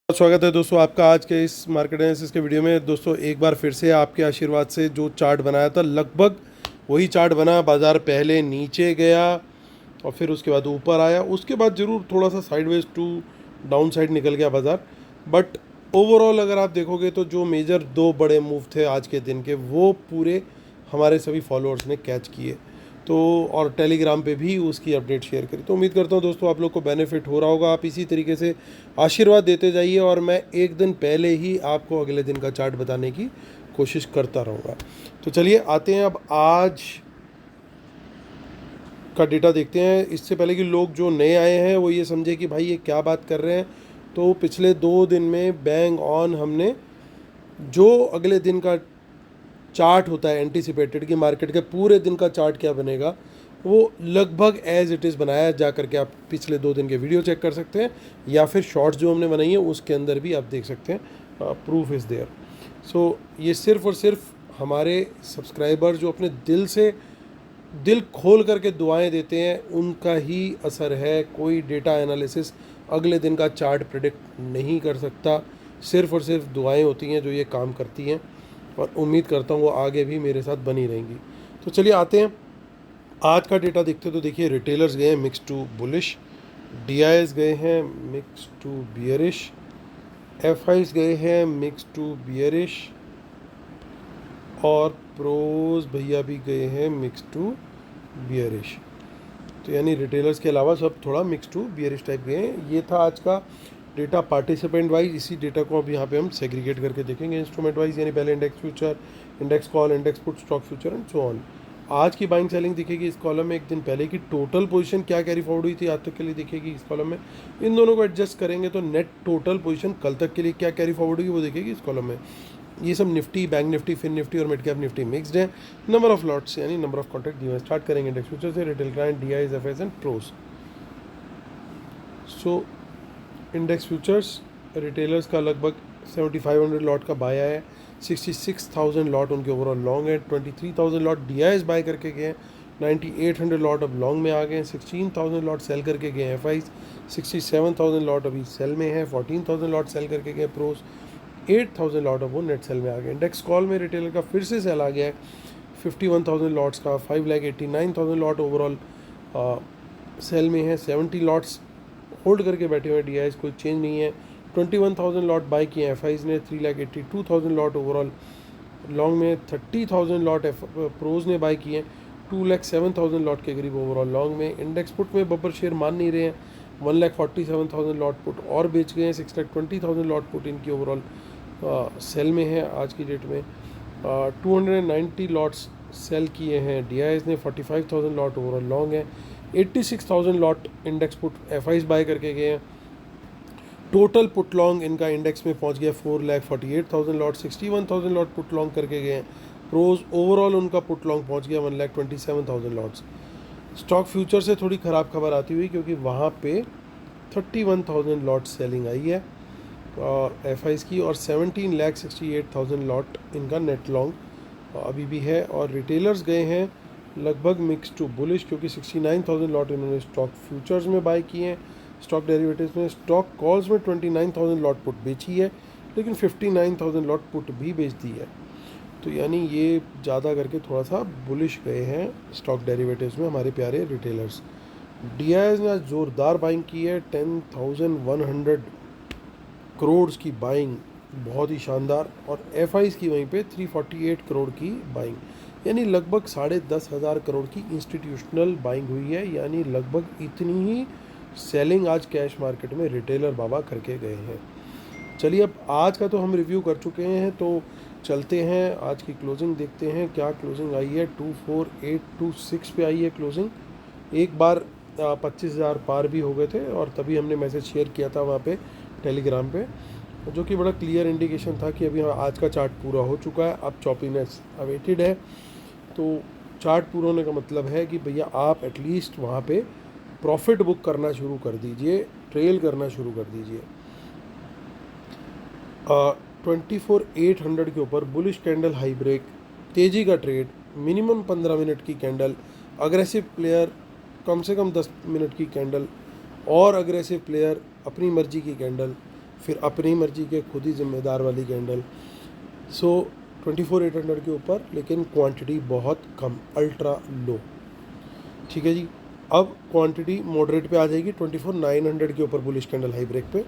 स्वागत है दोस्तों आपका आज के इस मार्केट एनालिसिस के वीडियो में। दोस्तों एक बार फिर से आपके आशीर्वाद से जो चार्ट बनाया था लगभग वही चार्ट बना। बाज़ार पहले नीचे गया और फिर उसके बाद ऊपर आया, उसके बाद ज़रूर थोड़ा सा साइडवेज टू डाउन साइड निकल गया बाज़ार। बट ओवरऑल अगर आप देखोगे तो जो मेजर दो बड़े मूव थे आज के दिन के वो पूरे हमारे सभी फॉलोअर्स ने कैच किए। तो और टेलीग्राम पे भी उसकी अपडेट शेयर करी। तो उम्मीद करता हूँ दोस्तों आप लोग को बेनिफिट हो रहा होगा। आप इसी तरीके से आशीर्वाद देते जाइए और मैं एक दिन पहले ही आपको अगले दिन का चार्ट बताने की कोशिश करता रहूँगा। तो चलिए आते हैं अब आज का डेटा देखते हैं। इससे पहले कि लोग जो नए आए हैं वो ये समझे कि भाई ये क्या बात कर रहे हैं, तो पिछले 2 दिन में बैंग ऑन हमने जो अगले दिन का चार्ट होता है एंटीसिपेटेड कि मार्केट के पूरे दिन का चार्ट क्या बनेगा, वो लगभग एज इट इज़ बनाया। जा करके आप पिछले 2 दिन के वीडियो चेक कर सकते हैं या फिर शॉर्ट्स जो हमने बनाई है उसके अंदर भी आप देख सकते हैं, प्रूफ इज़ देयर। सो ये सिर्फ और सिर्फ हमारे सब्सक्राइबर जो अपने दिल से दिल खोल करके दुआएं देते हैं उनका ही असर है। कोई डेटा एनालिसिस अगले दिन का चार्ट प्रिडिक्ट नहीं कर सकता, सिर्फ और सिर्फ दुआएं होती हैं जो ये काम करती हैं और उम्मीद करता हूँ वो आगे भी मेरे साथ बनी रहेंगी। तो चलिए आते हैं आज का डेटा देखते हैं। तो देखिए रिटेलर्स गए हैं मिक्स टू बुलिश, डीआईएस गए हैं मिक्स टू बियरिश, एफआईस गए हैं मिक्स टू बियरिश और प्रोज भैया भी गए हैं मिक्स टू बियरिश। तो यानी रिटेलर्स के अलावा सब थोड़ा मिक्स टू बियरिश टाइप गए हैं। ये था आज का डेटा पार्टिसिपेंट वाइज। इसी डेटा को अब यहाँ पे हम सेग्रीगेट करके देखेंगे इंस्ट्रूमेंट वाइज, यानी पहले index future, index call, index put, stock future and so on. आज की बाइंग सेलिंग दिखेगी इस कॉलम में। एक दिन पहले की टोटल पोजीशन क्या कैरी फॉरवर्ड हुई थी आज तक के लिए दिखेगी इस कॉलम में। इन दोनों को एडजस्ट करेंगे तो नेट टोटल पोजीशन कल तक के लिए क्या कैरी फॉरवर्ड हुई वो दिखेगी इस कॉलम में। ये सब Nifty, bank Nifty, fin Nifty और मिड कैप निफ्टी मिक्सड है। नंबर ऑफ लॉट्स यानी नंबर ऑफ कॉन्ट्रैक्ट दिए। स्टार्ट करेंगे इंडेक्स फ्यूचर से, retail client, DIIs, FIIs and pros. So index futures retailers का लगभग 7500 लॉट का बाय है, 66,000 लॉट उनके ओवरऑल लॉन्ग है, 23,000 लॉट डीआईएस बाय करके गए हैं, 9800 लॉट अब लॉन्ग में आ गए हैं, 16,000 लॉट सेल करके गए हैं एफआईस, 67,000 लॉट अभी सेल में है, 14,000 लॉट सेल करके गए प्रोस, 8,000 लॉट अब वो नेट सेल में आ गए। इंडेक्स कॉल में रिटेलर का फिर से सेल आ गया है 51,000 लॉट्स का, 5,89,000 लॉट ओवरऑल सेल में है, 70 लॉट्स होल्ड करके बैठे हुए डीआईएस, कोई चेंज नहीं है। 21,000 लॉट बाई किए एफआईज ने, 3,82,000 लॉट ओवरऑल लॉन्ग में, 30,000 लॉट प्रोज ने बाई किए, 2,07,000 लॉट के करीब ओवरऑल लॉन्ग में। इंडेक्स पुट में बब्बर शेयर मान नहीं रहे हैं, 1,47,000 लॉट पुट और बेच गए हैं, 6,20,000 लॉट पुट इनकी ओवरऑल सेल में है आज की डेट में। 290 लॉट्स सेल किए हैं डीआईएस ने, 45,000 लॉट ओवरऑल लॉन्ग है, 86,000 lot index put FIIs buy करके गए हैं। टोटल पुट लॉन्ग इनका इंडेक्स में पहुंच गया 4,48,000 लॉट, 61,000 लॉट पुट लॉन्ग करके गए हैं। प्रोज ओवरऑल उनका पुट लॉन्ग पहुंच गया 1,27,000 लॉट्स। स्टॉक फ्यूचर से थोड़ी ख़राब खबर आती हुई क्योंकि वहाँ पे 31,000 लॉट सेलिंग आई है एफआईज की और 17,68,000 लॉट इनका नेट लॉन्ग अभी भी है। और रिटेलर्स गए हैं लगभग मिक्स टू बुलिश क्योंकि 69,000 लॉट इन्होंने स्टॉक फ्यूचर्स में बाय किए हैं, स्टॉक डेरिवेटिव्स में। स्टॉक कॉल्स में 29,000 लॉट पुट बेची है लेकिन 59,000 लॉट पुट भी बेच दी है। तो यानी ये ज़्यादा करके थोड़ा सा बुलिश गए हैं स्टॉक डेरिवेटिव्स में हमारे प्यारे रिटेलर्स। डीआईएस ने आज ज़ोरदार बाइंग की है, 10,100 करोड़ की बाइंग, बहुत ही शानदार। और एफआईज की वहीं पे 348 करोड़ की बाइंग, यानी लगभग 10,500 करोड़ की इंस्टीट्यूशनल बाइंग हुई है। यानी लगभग इतनी ही सेलिंग आज कैश मार्केट में रिटेलर बाबा करके गए हैं। चलिए अब आज का तो हम रिव्यू कर चुके हैं, तो चलते हैं आज की क्लोजिंग देखते हैं क्या क्लोजिंग आई है। 24,826 पे आई है क्लोजिंग। एक बार 25,000 पार भी हो गए थे और तभी हमने मैसेज शेयर किया था वहाँ पे टेलीग्राम पे, जो कि बड़ा क्लियर इंडिकेशन था कि अभी आज का चार्ट पूरा हो चुका है, अब चॉपीनेस अवेटेड है। तो चार्ट पूरा होने का मतलब है कि भैया आप एटलीस्ट वहाँ पे प्रॉफिट बुक करना शुरू कर दीजिए, ट्रेल करना शुरू कर दीजिए। 24,800 के ऊपर बुलिश कैंडल हाई ब्रेक, तेज़ी का ट्रेड, मिनिमम 15 मिनट की कैंडल, अग्रेसिव प्लेयर कम से कम 10 मिनट की कैंडल और अग्रेसिव प्लेयर अपनी मर्जी की कैंडल, फिर अपनी मर्जी के खुद ही जिम्मेदार वाली कैंडल। सो 24,800 के ऊपर, लेकिन क्वांटिटी बहुत कम, अल्ट्रा लो। ठीक है जी। अब क्वांटिटी मॉडरेट पे आ जाएगी 24,900 के ऊपर बुलिश कैंडल हाई ब्रेक पे।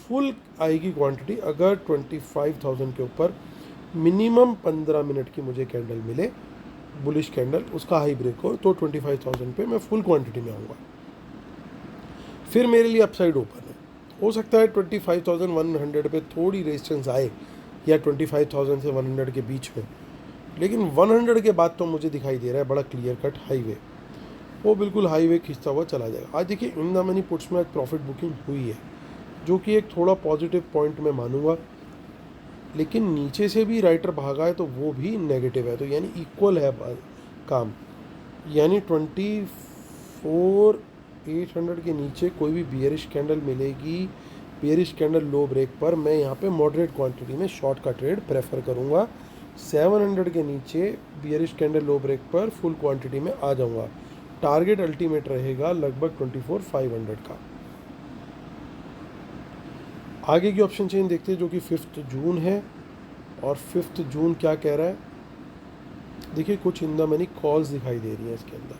फुल आएगी क्वांटिटी अगर 25,000 के ऊपर मिनिमम 15 मिनट की मुझे कैंडल मिले, बुलिश कैंडल, उसका हाई ब्रेक हो, तो 25,000 पे मैं फुल क्वांटिटी में आऊँगा। फिर मेरे लिए अपसाइड ओपन है। हो सकता है 25,100 पे थोड़ी रेजिस्टेंस आए, या 25,000 से 100 के बीच में, लेकिन 100 के बाद तो मुझे दिखाई दे रहा है बड़ा क्लियर कट हाईवे, वो बिल्कुल हाईवे खींचता हुआ चला जाएगा। आज देखिए इन द मनी पुट्स में आज प्रॉफिट बुकिंग हुई है, जो कि एक थोड़ा पॉजिटिव पॉइंट मैं मानूंगा, लेकिन नीचे से भी राइटर भागा है तो वो भी नेगेटिव है, तो यानी इक्वल है काम। यानी 24,800 के नीचे कोई भी बियरिश कैंडल मिलेगी, बियरिश कैंडल लो ब्रेक पर, मैं यहाँ पे मॉडरेट क्वांटिटी में शॉर्ट का ट्रेड प्रेफर करूँगा। 700 के नीचे बियरिश कैंडल लो ब्रेक पर फुल क्वांटिटी में आ जाऊँगा। टारगेट अल्टीमेट रहेगा लगभग 24,500 का। आगे की ऑप्शन चेन देखते हैं, जो कि 5 जून है, और 5 जून क्या कह रहा है। देखिए कुछ इन द मनी कॉल्स दिखाई दे रही हैं इसके अंदर,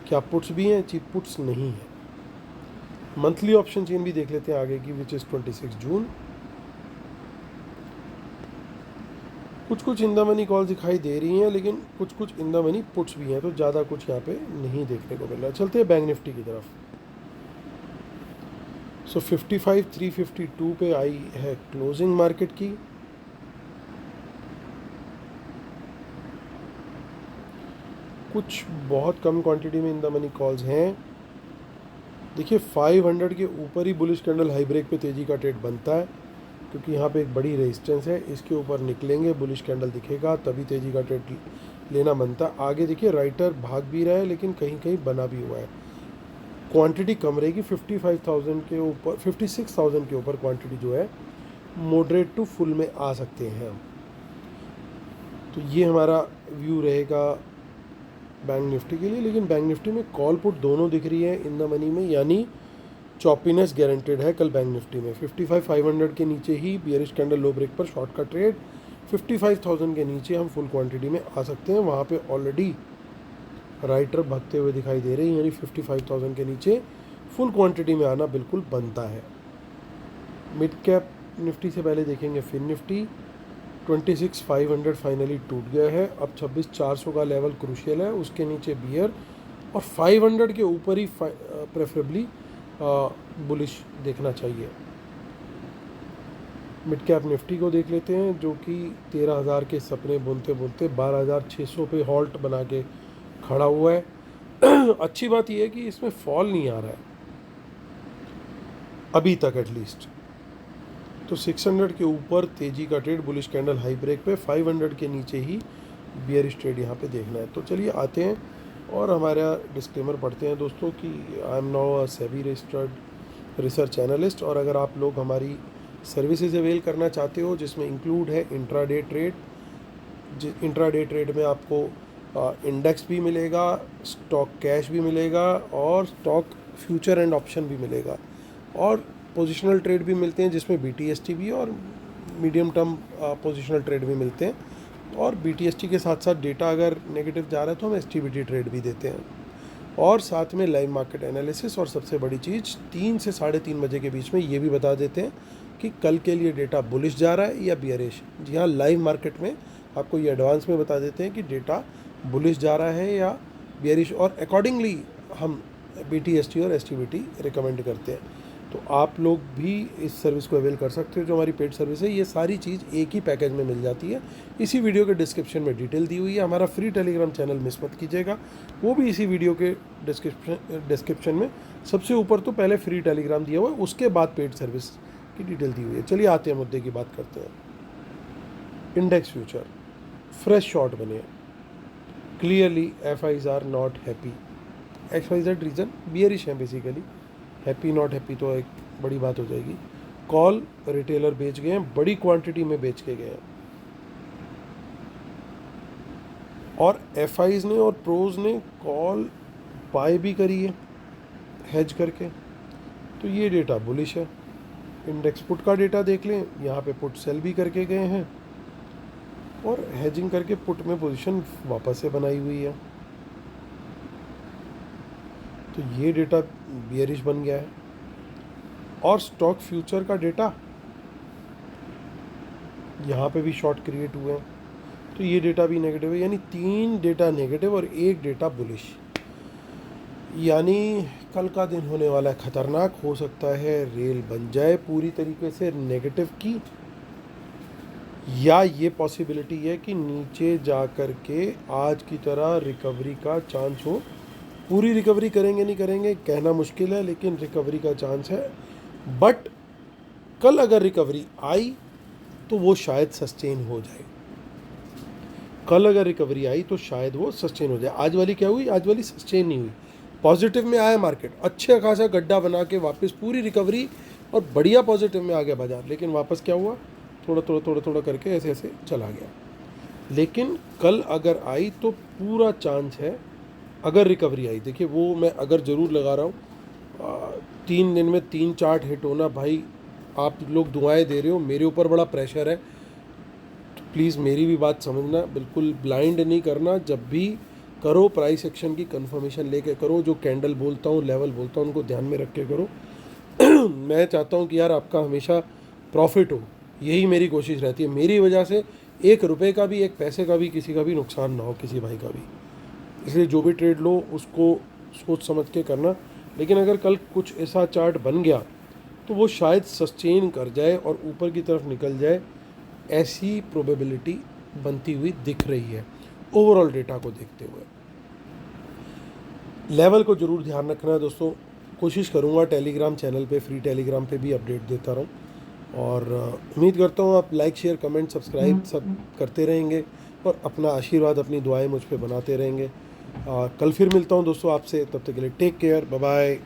क्या पुट्स भी हैं, चीप पुट्स नहीं है। मंथली ऑप्शन चेन भी देख लेते हैं आगे की, विच इज़ 26 जून। कुछ इन द मनी कॉल्स दिखाई दे रही हैं, लेकिन कुछ इन द मनी पुट्स भी हैं, तो ज़्यादा कुछ यहाँ पे नहीं देखने को मिल रहा है। चलते हैं बैंक निफ्टी की तरफ। सो 55,352 पे आई है क्लोजिंग मार्केट की। कुछ बहुत कम क्वांटिटी में इन द मनी कॉल्स हैं। देखिए 500 के ऊपर ही बुलिश कैंडल हाई ब्रेक पे तेज़ी का ट्रेड बनता है, क्योंकि यहाँ पे एक बड़ी रेजिस्टेंस है, इसके ऊपर निकलेंगे, बुलिश कैंडल दिखेगा, तभी तेज़ी का ट्रेड लेना बनता है। आगे देखिए राइटर भाग भी रहा है, लेकिन कहीं कहीं बना भी हुआ है। क्वांटिटी कम रहेगी, 55,000 के ऊपर, 56,000 के ऊपर क्वांटिटी जो है मॉडरेट टू फुल में आ सकते हैं हम। तो ये हमारा व्यू रहेगा बैंक निफ्टी के लिए। लेकिन बैंक निफ्टी में कॉल पुट दोनों दिख रही है इन द मनी में, यानी चॉपीनेस गारंटेड है कल बैंक निफ्टी में। 55,500 के नीचे ही बियरिश कैंडल लो ब्रेक पर शॉर्ट का ट्रेड, 55,000 के नीचे हम फुल क्वांटिटी में आ सकते हैं। वहाँ पे ऑलरेडी राइटर भागते हुए दिखाई दे रहे हैं, यानी 55,000 के नीचे फुल क्वांटिटी में आना बिल्कुल बनता है। मिड कैप निफ्टी से पहले देखेंगे फिन निफ्टी। 26,500 फाइनली टूट गया है, अब 26,400 का लेवल क्रूशियल है, उसके नीचे बियर, और 500 के ऊपर ही प्रेफरेबली बुलिश देखना चाहिए। मिड कैप निफ्टी को देख लेते हैं, जो कि 13,000 के सपने बुनते बुनते 12,600 पे हॉल्ट बना के खड़ा हुआ है। अच्छी बात यह है कि इसमें फॉल नहीं आ रहा है अभी तक एटलीस्ट। तो 600 के ऊपर तेजी का trade, bullish candle high break पे, 500 के नीचे ही बियरिश ट्रेड यहाँ पे देखना है। तो चलिए आते हैं और हमारा डिस्क्लेमर पढ़ते हैं दोस्तों कि I am now a SEBI registered research analyst, और अगर आप लोग हमारी सर्विसेज अवेल करना चाहते हो, जिसमें इंक्लूड है इंट्राडे ट्रेड। इंट्राडे ट्रेड में आपको इंडेक्स भी मिलेगा, स्टॉक कैश भी मिलेगा, और स्टॉक फ्यूचर एंड ऑप्शन भी मिलेगा, और पोजिशनल ट्रेड भी मिलते हैं, जिसमें BTST भी और मीडियम टर्म पोजिशनल ट्रेड भी मिलते हैं। और BTST के साथ साथ डेटा अगर नेगेटिव जा रहा है तो हम STBT ट्रेड भी देते हैं, और साथ में लाइव मार्केट एनालिसिस। और सबसे बड़ी चीज़ 3 से 3:30 बजे के बीच में ये भी बता देते हैं कि कल के लिए डेटा बुलिश जा रहा है या बियरिश। जी हाँ, लाइव मार्केट में आपको ये एडवांस में बता देते हैं कि डेटा बुलिश जा रहा है या बियरिश, और अकॉर्डिंगली हम BTST और STBT रिकमेंड करते हैं। तो आप लोग भी इस सर्विस को अवेल कर सकते हो, जो हमारी पेड सर्विस है। ये सारी चीज़ एक ही पैकेज में मिल जाती है। इसी वीडियो के डिस्क्रिप्शन में डिटेल दी हुई है। हमारा फ्री टेलीग्राम चैनल मिस मत कीजिएगा, वो भी इसी वीडियो के डिस्क्रिप्शन में सबसे ऊपर तो पहले फ्री टेलीग्राम दिया हुआ है, उसके बाद पेड सर्विस की डिटेल दी हुई है। चलिए आते हैं मुद्दे की बात करते हैं। इंडेक्स फ्यूचर फ्रेश शॉर्ट बने हैं, clearly FIs are not happy. XYZ reason bearish है बेसिकली, हैप्पी नॉट हैप्पी तो एक बड़ी बात हो जाएगी। कॉल रिटेलर बेच गए हैं, बड़ी क्वांटिटी में बेच के गए हैं, और FIs ने और प्रोज ने कॉल बाय भी करी है हेज करके। तो ये डेटा बुलिश है। इंडेक्स पुट का डेटा देख लें, यहाँ पे पुट सेल भी करके गए हैं और हेजिंग करके पुट में पोजीशन वापस से बनाई हुई है। तो ये डेटा बियरिश बन गया है। और स्टॉक फ्यूचर का डेटा, यहाँ पे भी शॉर्ट क्रिएट हुए हैं, तो ये डेटा भी नेगेटिव है। यानी 3 डेटा नेगेटिव और 1 डेटा बुलिश। यानी कल का दिन होने वाला है खतरनाक। हो सकता है रेल बन जाए पूरी तरीके से नेगेटिव की, या ये पॉसिबिलिटी है कि नीचे जा कर के आज की तरह रिकवरी का चांस हो। पूरी रिकवरी करेंगे नहीं करेंगे कहना मुश्किल है, लेकिन रिकवरी का चांस है। बट कल अगर रिकवरी आई तो वो शायद सस्टेन हो जाए। कल अगर रिकवरी आई तो शायद वो सस्टेन हो जाए। आज वाली क्या हुई? आज वाली सस्टेन नहीं हुई। पॉजिटिव में आया मार्केट, अच्छा खासा गड्ढा बना के वापस पूरी रिकवरी और बढ़िया पॉजिटिव में आ गया बाजार, लेकिन वापस क्या हुआ? थोड़ा करके ऐसे ऐसे चला गया। लेकिन कल अगर आई तो पूरा चांस है, अगर रिकवरी आई। देखिए वो मैं अगर ज़रूर लगा रहा हूँ, 3 दिन में 3 चार्ट हिट होना, भाई आप लोग दुआएं दे रहे हो, मेरे ऊपर बड़ा प्रेशर है। तो प्लीज़ मेरी भी बात समझना, बिल्कुल ब्लाइंड नहीं करना। जब भी करो प्राइस एक्शन की कंफर्मेशन लेके करो। जो कैंडल बोलता हूँ, लेवल बोलता हूँ, उनको ध्यान में रख के करो। मैं चाहता हूँ कि यार आपका हमेशा प्रॉफिट हो, यही मेरी कोशिश रहती है। मेरी वजह से 1 रुपये का भी, 1 पैसे का भी, किसी का भी नुकसान ना हो, किसी भाई का भी। इसलिए जो भी ट्रेड लो उसको सोच समझ के करना। लेकिन अगर कल कुछ ऐसा चार्ट बन गया तो वो शायद सस्टेन कर जाए और ऊपर की तरफ निकल जाए, ऐसी प्रोबेबिलिटी बनती हुई दिख रही है ओवरऑल डेटा को देखते हुए। लेवल को ज़रूर ध्यान रखना है दोस्तों। कोशिश करूँगा टेलीग्राम चैनल पे, फ्री टेलीग्राम पे भी अपडेट देता रहूँ। और उम्मीद करता हूँ आप लाइक शेयर कमेंट सब्सक्राइब सब करते रहेंगे और अपना आशीर्वाद अपनी दुआएं मुझ पे बनाते रहेंगे। कल फिर मिलता हूँ दोस्तों आपसे, तब तक के लिए टेक केयर, बाय बाय।